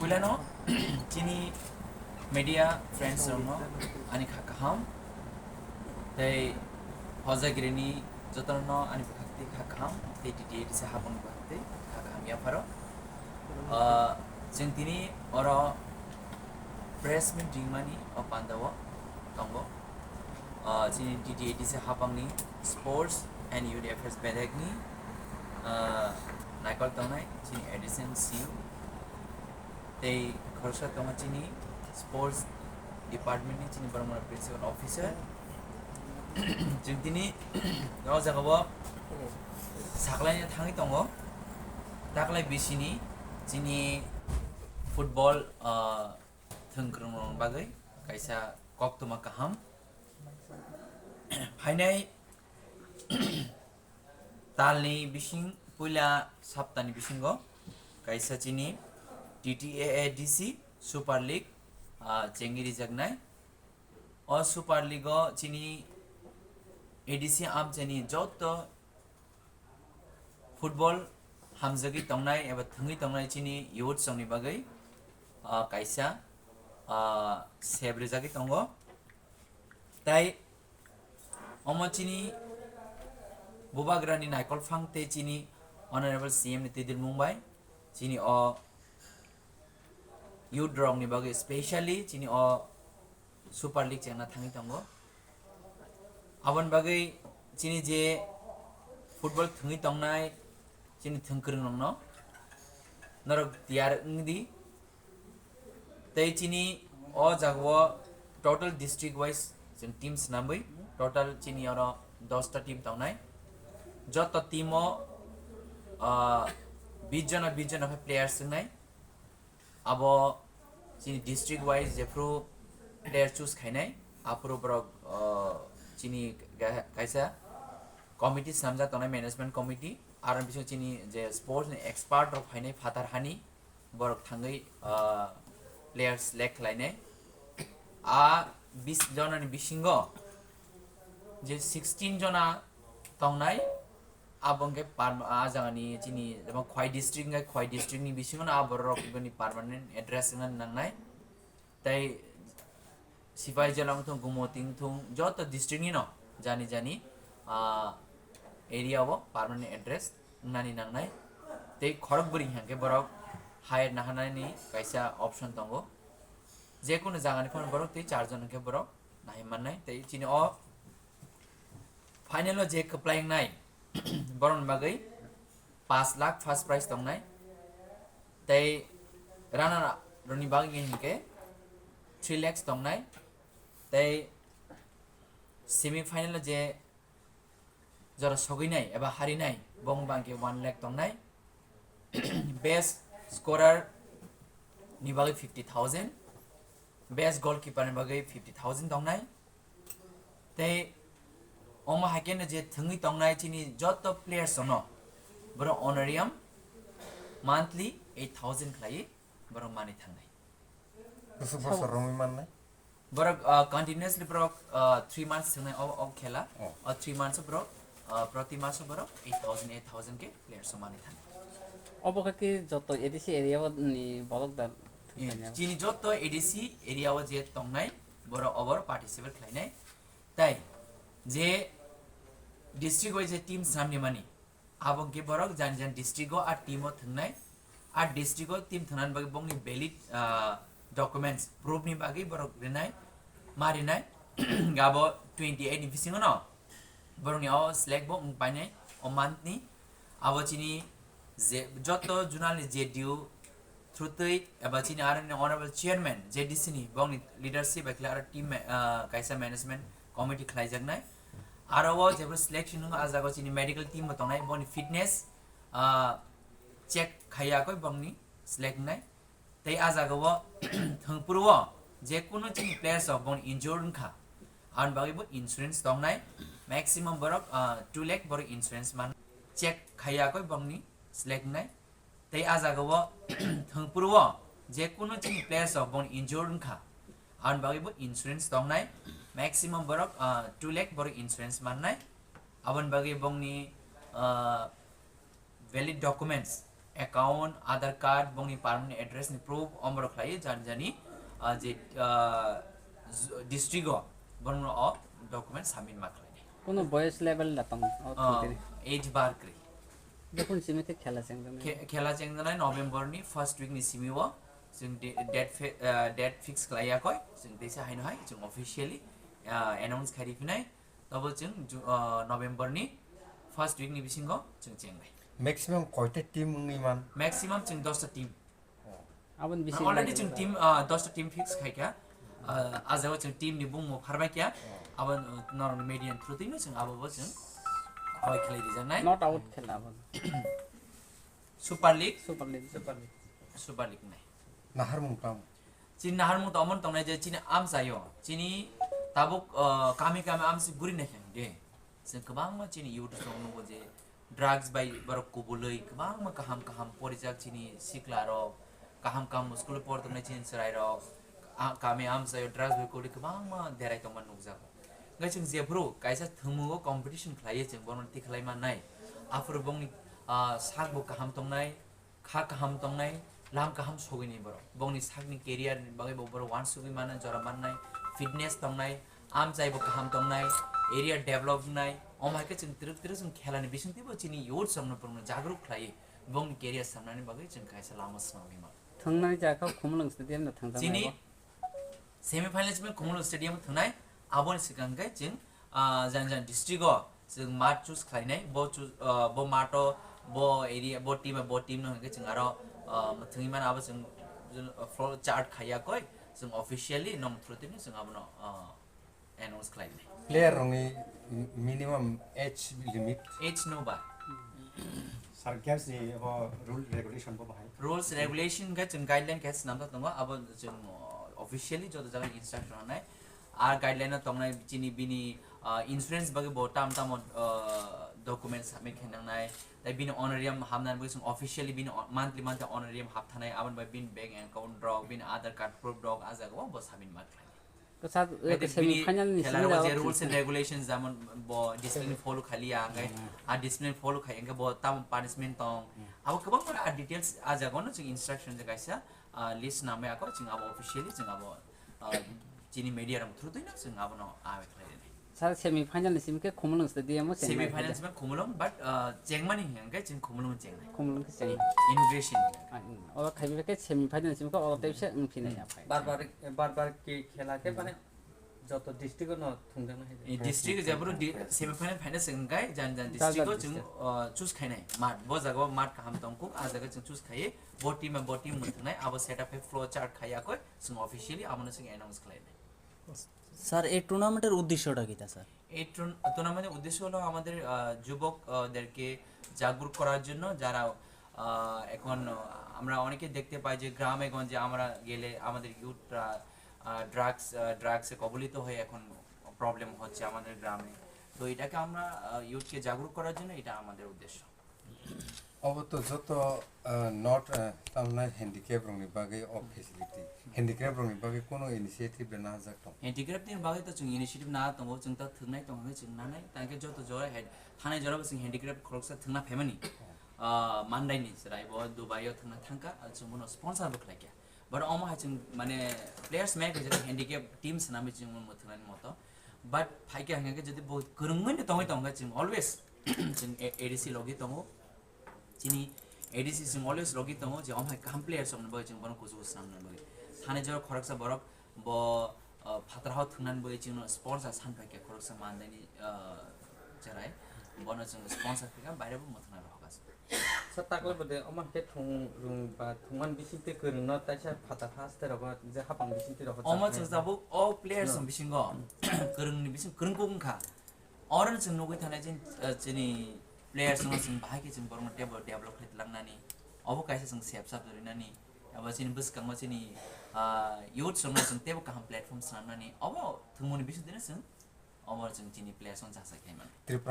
Fulano, Chini media friends no, Anika Kaham, they Hosagrini, Jotono, Anipakti Hakam, TTAADC Hapon Bakti, Hakam Yaparo, Sentini or press meeting money or Pandawa, Tongo, Chini TTAADC Hapangni, sports and UDFS Bedagni, Nikol Tonai, Chini Edison Seal. They Korsha Tomachini, sports department, Chini Debbarma principal officer. Jintini, Rozagawa, Saklaikha Tangi Tongo, Taklai Bishini, Chini football, Thunkrung Bagay, Kaisa KOKTUMAKAHAM. Hainai Talni Bishing, Pula Saptani Bishingo, Kaisa Chini. TTAADC Super League Chengjaknai और Super League चीनी ADC आप चीनी जो तो football हम जगह तंगनाई एवं थंगी तंगनाई चीनी यूथ संगनी बगई कैसा सेब्रे जगह तंगो ताई अम्म चीनी बुबाग्रानी नाइकल फांग ते चीनी ऑनरेबल CM ने तिदिर मुंबई चीनी और youth drong ni bagai especially chini o super league chena thangi tango aban bagai chini je football thangi tangnai chini thangkrung nongno narok tiar ngdi tei chini o jagwo total district wise chen teams nambai total chini oro 10 ta team tangnai joto team o 20 jona players ngai abo chini district wise jefro player choose khainai apro brok chini kaisa committee samja tonai management committee aran biso chini je sports expert rok khainai fatar hani borok thangai players select khlainai a 20 jona ni bisingo je 16 jona tongnai abongke ajangani chini jema khwai district ni bisingo na aborok ni permanent address ngan nangnai tai sipai jalang thung gumoting thung jot district ni no jani area wo permanent address nani nangnai tai khorokburi hangke borok hire nahanai ni kaisa option tongo je kono jagani phone borok tai 4 jon ke borok nahi mannai tai chini o final je applying nai boron bagai 5 lakh first prize tongnai tai runner roni bagi hinke 3 lakhs tongnai tai semi final je jara soginai eba harinai bong bangke 1 lakh tongnai best scorer ni bagi 50000 best goalkeeper ni bagi 50000 tongnai tai Oma haken je thangi tongnai chini joto players sono boro honorarium monthly 8000 khlai boro mani thangai Besok besok romi mana? boro continuously boro 3 months thangai of khela or 3 months boro prati mas boro 8000 ke players mani thangai obo ki joto ADC area ni bolok da chini joto ADC area wa je tongnai boro over participate khlainai tai je district wise team samni mani abong ke borok jan district go a team o thangnai a district go team thangnan bagi bong ni valid documents proof ni bagi borok renai marinai gabo 28 ni bisingo no borong ni o select bo painai o month ni abo chini je joto journal ni je due through tei aba chini aran honorable chairman JDC ni bong ni leadership akla team kaisa management committee khlaijaknai arawo jebro selection ng ajago chini medical team tongnai boni fitness check khaya koi bongni select nai tei ajago bo thangpurwo je kuno chini players of bon injured kha an bagi bo insurance tongnai maximum borok 2 lakh borok insurance man check khaya koi bongni select nai tei ajago bo thangpurwo je kuno chini players of bon injured kha an bagi bo insurance tongnai maximum borok 2 lakh borok insurance mannai aban bagi bongni valid documents account aadhaar card bongni permanent address ni proof omro khlai jani je district o borno o document submit ma khlai কোনো বয়স level Latong age bar kri দেখুন সিমিতে খেলা চেংদং khela chengjanai november ni first week ni simiwo jeng date fix khlaiakoi jeng teisa haino hai jeng officially announce khari pinai tabo jeng november ni first week ni bisingo jeng chengnai maximum কয়টা team নিমান maximum jeng 10 ta team আবন বিসি already jeng team 10 ta team fix khaika ajaw jeng team ni bung mo pharbai kya aban normal median through tin jeng abo jeng hoi khlai dijanai not out খেলা আবন super league super league nai নাহার মুংতাম chin nahar mu tomon tongnai je chin am sayo chini tabuk kami am si buri nakhang de sen kabang ma chini youth song no je drugs by barok kubuloi kabang ma kaham porijak chini sikla ro kaham school por tongnai chin sarai ro kami am sayo drugs by kodi kabang ma derai tongman nukja ngai ching je bro kaisa thumugo competition khlai ching bon ti khlai ma nai afur bongni sak bo kaham tongnai kha kaham tongnai lam kaham sogini boro bongni sakni career bagai bo boro wan sugi mana jora mannai fitness tongnai am chai bo kaham tongnai area develop nai omai ke ching tiruk chung khela ni bising tibo chini youth samna porno jagruk khlai bongni career samnani bagai ching kaisa lama snami ma থাংনানি জায়গা Khumlung stadium না থাংজাং chini semi finals me khumlo stadium thnai abon sikangai ching jan district o ching mat choose khlainai bo mato bo area bo team no ke ching aro thungi man abo ching floor chart khaya koi ching officially nom through tin ching abono announce khlainai player রঙি minimum age limit age no ba Sir, guess the rule regulation bo bahai. rules regulation ga ching guideline ka nam ta tongo abo ching officially jodo jaga instruction nai ar guideline na tongnai chini bini insurance bagi bo tam documents submit khenang nai dai bini honorarium hamnan bo chung officially bini monthly honorarium hapthanai abon by bin bank account drop bin aadhaar card proof drop ajaga bo submit ma khlai তো সাত semi final নি খেলার যে rules and regulations যেমন ব discipline follow খালি আঙ্গাই আর discipline follow খাই আঙ্গা ব তাম পানিশমেন্ট তং আবো গোबां আর ডিটেইলস আজাগো ন जों ইনস্ট্রাকশন যে গাইसा লিস্ট নামে আকো जों আবো অফিশিয়ালি जों আবো চিনি মিডিয়া রং থ্রু দিনা जों আবো ন আবে খাই সাত সেমি ফাইনাল নি সিমকে খুমলং স্টেডিয়াম সেমি ফাইনালস মে খুমলং বাট চেংমানি হেঙ্গাই जों খুমলং চেংনাই খুমলং কে চেং ইমিগ্রেশন ও খাইবে সেমি ফাইনাল সিমকে ও তাইছে উনফিনাই আফাই बार के खेला के माने যত ডিস্ট্রিক্ট ন থুংজাং হাই এই ডিস্ট্রিক্ট যেবরো সেমি ফাইনাল ফাইনাল সেঙ্গাই জান ডিস্ট্রিক্ট जों चूज खाइनाय माट बो जागो माट काहाम तंकु आ जागा जों चूज खाइ बो टीम मुथनाय आबो सेटअप है फ्लो चार्ट खायाको जों অফিশিয়ালি আমনে जों অ্যানাউন্স খাইनाय স্যার এই টুর্নামেন্টের উদ্দেশ্যটা কি স্যার এই টুর্নামেন্টের উদ্দেশ্য হলো আমাদের যুবকদেরকে জাগরুক করার জন্য যারা এখন আমরা অনেকে দেখতে পাই যে গ্রামে গঞ্জে আমরা গেলে আমাদের ইউথরা ড্রাগসে কবলিত হয়ে এখন প্রবলেম হচ্ছে আমাদের গ্রামে তো এটাকে আমরা ইউথকে জাগরুক করার জন্য এটা আমাদের উদ্দেশ্য অবতো যত নট তামনা হ্যান্ডিক্যাপ রঙি বাগে অফ ফেসিলিটি হ্যান্ডিক্যাপ রঙি বাগে কোনো ইনিশিয়েটিভ না জাকতো হ্যান্ডিক্যাপ नि बागै त जों इनिशिएटिभ ना दङ जों त थुनाय दङ जों नानै ताके जतो जरा हेड थानाय जरा जों ह্যান্ডিক্যাপ खरकसा थुना फेमनि मानदाइनि जराय ब दुबाइयाव थुना थांका जों मनो स्पन्सर बखलायके बट अमा जों माने प्लेयर्स मेक जे ह্যান্ডিক্যাপ टीम्स नामै जों मथुनाय मतो बट फाइके हंगे जदि बहुत गोरोंमैन दङै जों अलवेज जों एडीसी लगी दङ चिनी एडीसी जों अलवेज लगी दङ जे अमा काम प्लेयर्स हमनो जों बनो कुजु सामना लगे थानाय जरा खरकसा बरक ब फातराव थुनान बय जों स्पन्सर सानफाइके खरकसा मानदाइनि जराय बनो जों स्पन्सर फिका बायराबो मथुना रहगास স্যার তাকলে বদে আমার কে থুং রুং বা থুংমান বিসিতে করুন না তাইসা ফাতা ফাস্তে রব যে হাপাং বিসিতে রব अमा जों जाबो all players जों बिसिंगो गोरोंनि बिसिं गोरोंखौ बुंखा अरन जों नगै थानाय जोंनि प्लेयर्स जों बाहायके जों बरम डेभलप खालामनानै अबो कायसे जों सेफ जरिनानै अब जों बसकांबा जोंनि youth जों टेबो काहाम प्लेटफर्म साननानै अबो थुंमनि बिसिं दिनो जों अमर जों जोंनि प्लेयर्स जों जासाखैमोन त्रिपुरा